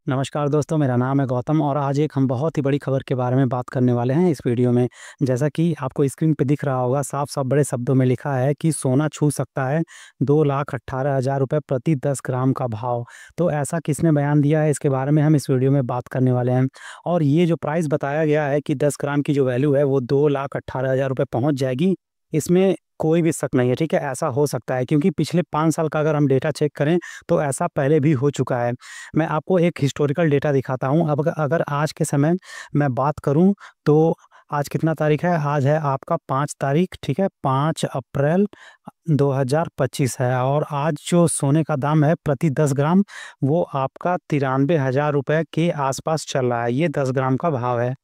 नमस्कार दोस्तों, मेरा नाम है गौतम और आज एक हम बहुत ही बड़ी खबर के बारे में बात करने वाले हैं इस वीडियो में। जैसा कि आपको स्क्रीन पे दिख रहा होगा, साफ-साफ बड़े शब्दों में लिखा है कि सोना छू सकता है 2,18,000 रुपए प्रति 10 ग्राम का भाव। तो ऐसा किसने बयान दिया है, इसके बारे में हम इस वीडियो में बात करने वाले हैं। और ये जो प्राइस बताया गया है कि 10 ग्राम की जो वैल्यू है वो 2,18,000 रुपए पहुँच जाएगी, इसमें कोई भी शक नहीं है, ठीक है? ऐसा हो सकता है क्योंकि पिछले 5 साल का अगर हम डेटा चेक करें, तो ऐसा पहले भी हो चुका है। मैं आपको एक हिस्टोरिकल डेटा दिखाता हूँ। अब अगर आज के समय मैं बात करूँ, तो आज कितना तारीख है? आज है आपका 5 तारीख, ठीक है? 5 अप्रैल 2025 है और आज जो सोने का दाम है प्रति 10 ग्राम, वो आपका 93,000 रुपए के आसपास चल रहा है। ये 10 ग्राम का भाव है।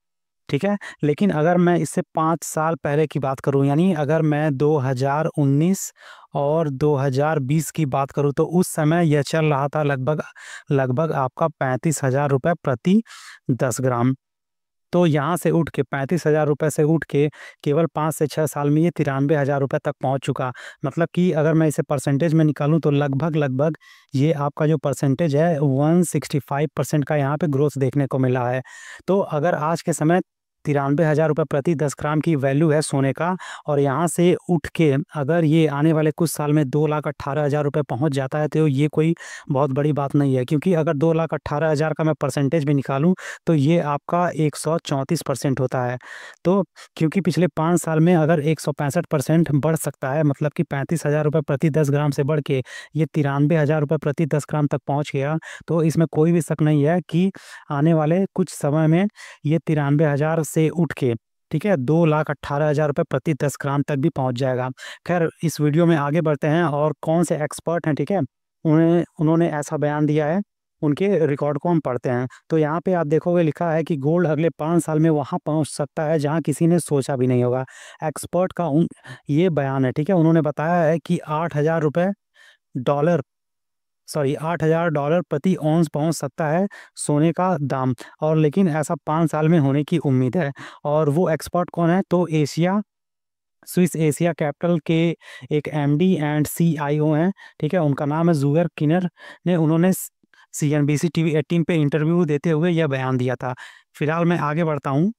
ठीक है? लेकिन अगर मैं इससे 5 साल पहले की बात करूँ, यानी अगर मैं 2019 और 2020 की बात करूँ, तो उस समय यह चल रहा था लगभग लगभग आपका 35,000 रुपए प्रति 10 ग्राम। तो यहाँ से उठ के 35,000 रुपए से उठ के केवल 5 से 6 साल में ये 93,000 रुपए तक पहुँच चुका। मतलब कि अगर मैं इसे परसेंटेज में निकालूँ, तो लगभग-लगभग ये आपका जो परसेंटेज है 165% का यहाँ पे ग्रोथ देखने को मिला है। तो अगर आज के समय 93,000 रुपए प्रति 10 ग्राम की वैल्यू है सोने का, और यहाँ से उठ के अगर ये आने वाले कुछ साल में 2,18,000 रुपए पहुँच जाता है, तो ये कोई बहुत बड़ी बात नहीं है, क्योंकि अगर 2,18,000 का मैं परसेंटेज भी निकालूँ, तो ये आपका 134% होता है। तो क्योंकि पिछले 5 साल में अगर 165% बढ़ सकता है, मतलब कि 35,000 रुपए प्रति 10 ग्राम से बढ़ के ये 93,000 रुपए प्रति 10 ग्राम तक पहुँच गया, तो इसमें कोई भी शक नहीं है कि आने वाले कुछ समय में ये 93,000 से उठ के, ठीक है, 2,18,000 रुपए प्रति 10 ग्राम तक भी पहुँच जाएगा। ख़ैर, इस वीडियो में आगे बढ़ते हैं और कौन से एक्सपर्ट हैं, ठीक है, उन्होंने ऐसा बयान दिया है, उनके रिकॉर्ड को हम पढ़ते हैं। तो यहाँ पे आप देखोगे लिखा है कि गोल्ड अगले 5 साल में वहाँ पहुँच सकता है जहाँ किसी ने सोचा भी नहीं होगा। एक्सपर्ट का ये बयान है, ठीक है? उन्होंने बताया है कि डॉलर $8,000 प्रति औंस पहुँच सकता है सोने का दाम, और लेकिन ऐसा 5 साल में होने की उम्मीद है। और वो एक्सपर्ट कौन है? तो स्विस एशिया कैपिटल के एक एमडी एंड सीईओ हैं, ठीक है? उनका नाम है ज़ुगर किनर ने, उन्होंने सीएनबीसी टीवी 18 पे इंटरव्यू देते हुए यह बयान दिया था। फिलहाल मैं आगे बढ़ता हूँ,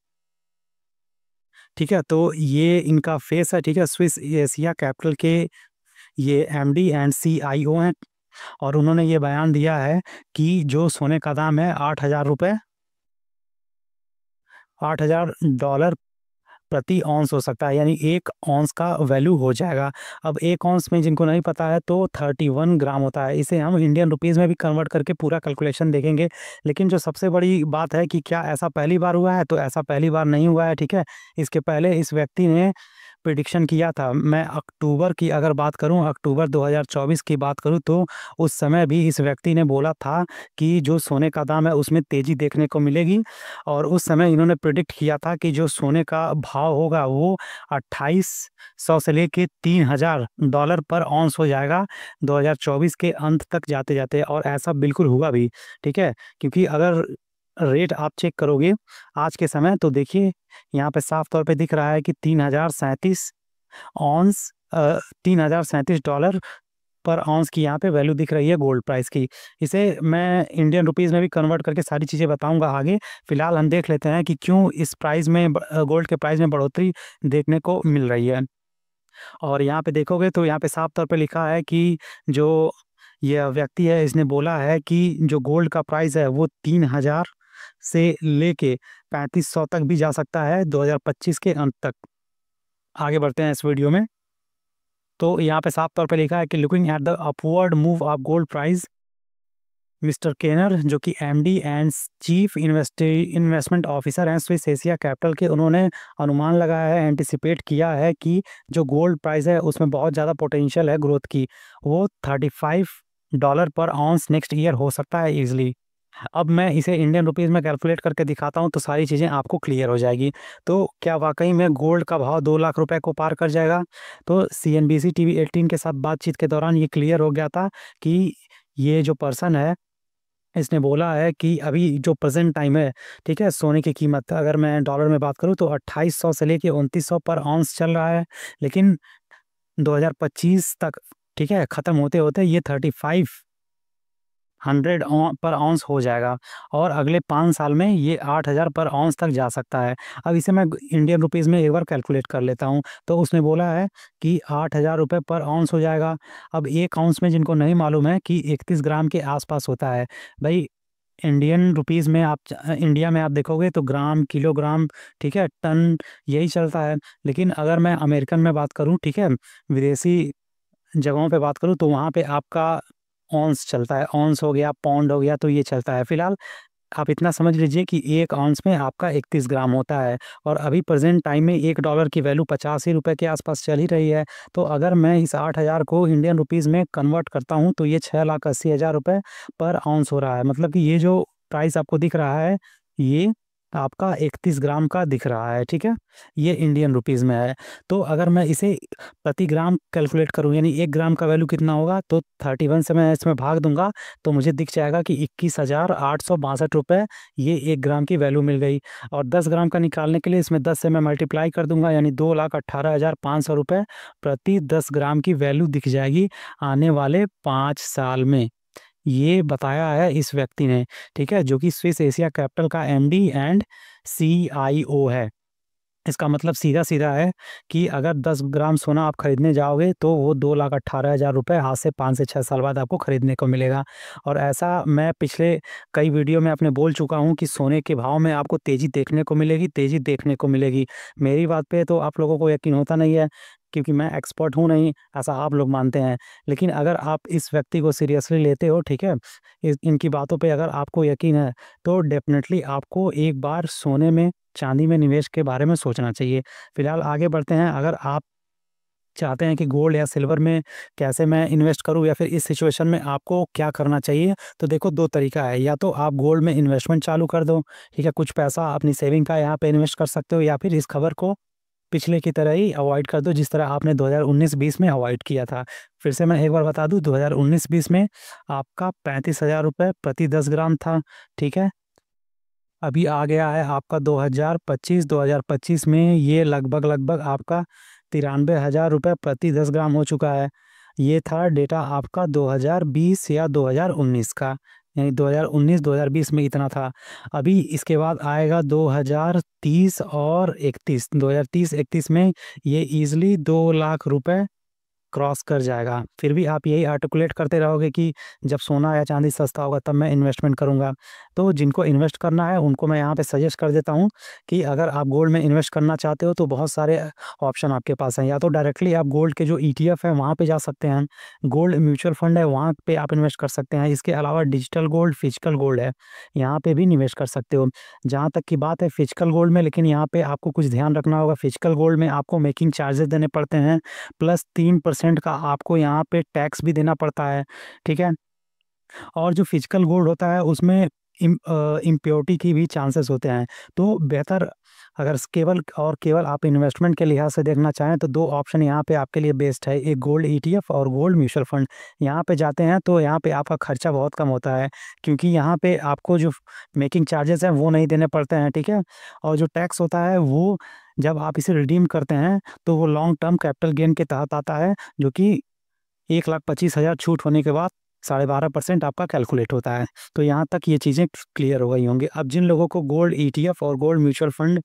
ठीक है? तो ये इनका फेस है, ठीक है? स्विस एशिया कैपिटल के ये एमडी एंड सीईओ हैं और उन्होंने ये बयान दिया है कि जो सोने का दाम है $8,000 प्रति औंस हो सकता है, यानी 1 औंस का वैल्यू हो जाएगा। अब 1 औंस में जिनको नहीं पता है, तो 31 ग्राम होता है। इसे हम इंडियन रुपीज़ में भी कन्वर्ट करके पूरा कैलकुलेशन देखेंगे। लेकिन जो सबसे बड़ी बात है कि क्या ऐसा पहली बार हुआ है? तो ऐसा पहली बार नहीं हुआ है, ठीक है? इसके पहले इस व्यक्ति ने प्रेडिक्शन किया था। मैं अक्टूबर की अगर बात करूँ, अक्टूबर 2024 की बात करूँ, तो उस समय भी इस व्यक्ति ने बोला था कि जो सोने का दाम है उसमें तेज़ी देखने को मिलेगी, और उस समय इन्होंने प्रेडिक्ट किया था कि जो सोने का भाव होगा वो 2,800 से लेके $3,000 पर औंस हो जाएगा 2024 के अंत तक जाते-जाते, और ऐसा बिल्कुल हुआ भी, ठीक है? क्योंकि अगर रेट आप चेक करोगे आज के समय, तो देखिए यहाँ पे साफ तौर पे दिख रहा है कि 3,037 ऑन्स $3,037 पर ऑन्स की यहाँ पे वैल्यू दिख रही है गोल्ड प्राइस की। इसे मैं इंडियन रुपीज़ में भी कन्वर्ट करके सारी चीज़ें बताऊँगा आगे। फिलहाल हम देख लेते हैं कि क्यों इस प्राइस में गोल्ड के प्राइस में बढ़ोतरी देखने को मिल रही है। और यहाँ पे देखोगे तो यहाँ पे साफ तौर पे लिखा है कि जो यह व्यक्ति है, इसने बोला है कि जो गोल्ड का प्राइस है वो 3,000 से लेके 3,500 तक भी जा सकता है 2025 के अंत तक। आगे बढ़ते हैं इस वीडियो में। तो यहाँ पे साफ तौर पे लिखा है कि looking at the upward move of gold price, mister Kenner, जो कि MD and chief investment officer हैं स्विस एशिया कैपिटल के, उन्होंने अनुमान लगाया है, एंटिसिपेट किया है कि जो गोल्ड प्राइस है उसमें बहुत ज़्यादा पोटेंशियल है ग्रोथ की। वो $35 पर आउंस नेक्स्ट ईयर हो सकता है ईज़िली। अब मैं इसे इंडियन रुपीज़ में कैलकुलेट करके दिखाता हूँ, तो सारी चीज़ें आपको क्लियर हो जाएगी। तो क्या वाक़ई में गोल्ड का भाव 2 लाख रुपए को पार कर जाएगा? तो सीएनबीसी टीवी 18 के साथ बातचीत के दौरान ये क्लियर हो गया था कि ये जो पर्सन है, इसने बोला है कि अभी जो प्रेज़ेंट टाइम है, ठीक है? सोने की कीमत अगर मैं डॉलर में बात करूँ, तो 2,800 से लेके 2,900 पर औंस चल रहा है। लेकिन 2025 तक, ठीक है, ख़त्म होते-होते ये 35 100 पर आउंस हो जाएगा और अगले 5 साल में ये 8,000 पर आउंस तक जा सकता है। अब इसे मैं इंडियन रुपीज़ में एक बार कैलकुलेट कर लेता हूँ। तो उसने बोला है कि 8,000 रुपये पर आउंस हो जाएगा। अब 1 आउंस में जिनको नहीं मालूम है कि 31 ग्राम के आसपास होता है। भाई इंडियन रुपीज़ में आप इंडिया में आप देखोगे तो ग्राम, किलोग्राम, ठीक है, टन, यही चलता है। लेकिन अगर मैं अमेरिकन में बात करूँ, ठीक है, विदेशी जगहों पे बात करूँ तो वहाँ पे आपका औंस चलता है। औंस हो गया, पाउंड हो गया, तो ये चलता है। फिलहाल आप इतना समझ लीजिए कि 1 औंस में आपका 31 ग्राम होता है और अभी प्रेज़ेंट टाइम में $1 की वैल्यू 85 रुपए के आसपास चल ही रही है। तो अगर मैं इस 8,000 को इंडियन रुपीज़ में कन्वर्ट करता हूँ तो ये 6,80,000 रुपए पर औंस हो रहा है। मतलब कि ये जो प्राइस आपको दिख रहा है, ये आपका 31 ग्राम का दिख रहा है, ठीक है? ये इंडियन रुपीज़ में है। तो अगर मैं इसे प्रति ग्राम कैलकुलेट करूँ, यानी 1 ग्राम का वैल्यू कितना होगा, तो 31 से मैं इसमें भाग दूँगा तो मुझे दिख जाएगा कि 21,862 रुपए ये 1 ग्राम की वैल्यू मिल गई। और 10 ग्राम का निकालने के लिए इसमें 10 से मैं मल्टीप्लाई कर दूँगा, यानी 2,18,500 रुपए प्रति 10 ग्राम की वैल्यू दिख जाएगी आने वाले 5 साल में। ये बताया है इस व्यक्ति ने, ठीक है? जो कि स्विस एशिया कैपिटल का एमडी एंड सीईओ है। इसका मतलब सीधा-सीधा है कि अगर 10 ग्राम सोना आप खरीदने जाओगे तो वो 2,18,000 रुपए आज से 5 से 6 साल बाद आपको खरीदने को मिलेगा। और ऐसा मैं पिछले कई वीडियो में अपने बोल चुका हूँ कि सोने के भाव में आपको तेज़ी देखने को मिलेगी, तेज़ी देखने को मिलेगी। मेरी बात पे तो आप लोगों को यकीन होता नहीं है, क्योंकि मैं एक्सपर्ट हूँ नहीं, ऐसा आप लोग मानते हैं। लेकिन अगर आप इस व्यक्ति को सीरियसली लेते हो, ठीक है? इनकी बातों पे अगर आपको यकीन है, तो डेफ़िनेटली आपको एक बार सोने में, चांदी में निवेश के बारे में सोचना चाहिए। फिलहाल आगे बढ़ते हैं। अगर आप चाहते हैं कि गोल्ड या सिल्वर में कैसे मैं इन्वेस्ट करूँ या फिर इस सिचुएशन में आपको क्या करना चाहिए, तो देखो 2 तरीका है। या तो आप गोल्ड में इन्वेस्टमेंट चालू कर दो, ठीक है? कुछ पैसा अपनी सेविंग का यहाँ पे इन्वेस्ट कर सकते हो, या फिर इस खबर को पिछले की तरह ही अवॉइड कर दो, जिस तरह आपने 2019-20 में अवॉइड किया था। फिर से मैं एक बार बता दूँ, 2019-20 में आपका 35,000 रुपए प्रति 10 ग्राम था, ठीक है? अभी आ गया है आपका 2025 में ये लगभग आपका 93,000 रुपए प्रति 10 ग्राम हो चुका है। ये था डेटा आपका 2020 या 2019 का, यानी 2019-2020 में इतना था। अभी इसके बाद आएगा 2030 और 31, 2030-31 में ये ईज़िली 2 लाख रुपए क्रॉस कर जाएगा। फिर भी आप यही आर्टिकुलेट करते रहोगे कि जब सोना या चांदी सस्ता होगा तब मैं इन्वेस्टमेंट करूँगा। तो जिनको इन्वेस्ट करना है उनको मैं यहाँ पे सजेस्ट कर देता हूँ कि अगर आप गोल्ड में इन्वेस्ट करना चाहते हो तो बहुत सारे ऑप्शन आपके पास हैं। या तो डायरेक्टली आप गोल्ड के जो ईटीएफ है वहाँ पे जा सकते हैं। गोल्ड म्यूचुअल फंड है, वहाँ पे आप इन्वेस्ट कर सकते हैं। इसके अलावा डिजिटल गोल्ड, फिजिकल गोल्ड है, यहाँ पे भी निवेश कर सकते हो। जहाँ तक की बात है फिजिकल गोल्ड में, लेकिन यहाँ पे आपको कुछ ध्यान रखना होगा। फिजिकल गोल्ड में आपको मेकिंग चार्जेस देने पड़ते हैं, प्लस 3% का आपको यहाँ पे टैक्स भी देना पड़ता है, ठीक है? और जो फिजिकल गोल्ड होता है उसमें इम्प्योरिटी की भी चांसेस होते हैं। तो बेहतर, अगर केवल और केवल आप इन्वेस्टमेंट के लिहाज से देखना चाहें तो 2 ऑप्शन यहाँ पे आपके लिए बेस्ट है, एक गोल्ड ईटीएफ और गोल्ड म्यूचुअल फंड। यहाँ पे जाते हैं तो यहाँ पे आपका खर्चा बहुत कम होता है, क्योंकि यहाँ पे आपको जो मेकिंग चार्जेस हैं वो नहीं देने पड़ते हैं, ठीक है? और जो टैक्स होता है वो जब आप इसे रिडीम करते हैं तो वो लॉन्ग टर्म कैपिटल गेन के तहत आता है, जो कि 1,25,000 छूट होने के बाद 12.5% आपका कैलकुलेट होता है। तो यहाँ तक ये चीज़ें क्लियर हो गई होंगी। अब जिन लोगों को गोल्ड ईटीएफ और गोल्ड म्यूचुअल फंड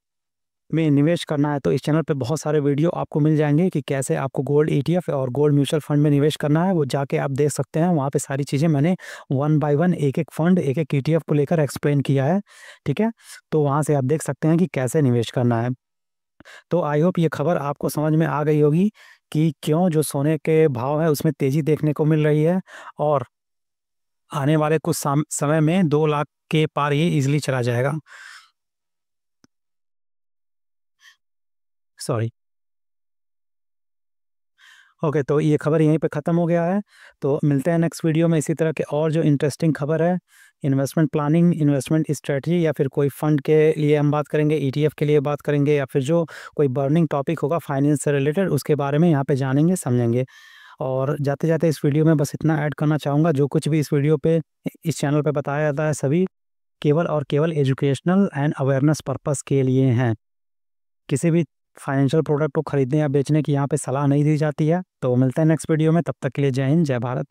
में निवेश करना है तो इस चैनल पे बहुत सारे वीडियो आपको मिल जाएँगे कि कैसे आपको गोल्ड ईटीएफ और गोल्ड म्यूचुअल फंड में निवेश करना है, वो जाके आप देख सकते हैं। वहाँ पे सारी चीज़ें मैंने वन बाय वन एक-एक फंड, एक-एक ईटीएफ को लेकर एक्सप्लेन किया है, ठीक है? तो वहाँ से आप देख सकते हैं कि कैसे निवेश करना है। तो आई होप ये खबर आपको समझ में आ गई होगी कि क्यों जो सोने के भाव है उसमें तेज़ी देखने को मिल रही है और आने वाले कुछ समय में 2 लाख के पार ये ईज़िली चला जाएगा। सॉरी। ओके, तो ये खबर यहीं पे ख़त्म हो गया है। तो मिलते हैं नेक्स्ट वीडियो में इसी तरह के और जो इंटरेस्टिंग खबर है, इन्वेस्टमेंट प्लानिंग, इन्वेस्टमेंट स्ट्रैटेजी, या फिर कोई फ़ंड के लिए हम बात करेंगे, ईटीएफ के लिए बात करेंगे, या फिर जो कोई बर्निंग टॉपिक होगा फाइनेंस से रिलेटेड उसके बारे में यहाँ पे जानेंगे, समझेंगे। और जाते-जाते इस वीडियो में बस इतना ऐड करना चाहूँगा, जो कुछ भी इस वीडियो पे इस चैनल पे बताया जाता है सभी केवल और केवल एजुकेशनल एंड अवेयरनेस पर्पस के लिए हैं। किसी भी फाइनेंशियल प्रोडक्ट को खरीदने या बेचने की यहाँ पे सलाह नहीं दी जाती है। तो मिलते हैं नेक्स्ट वीडियो में, तब तक के लिए जय हिंद, जय भारत।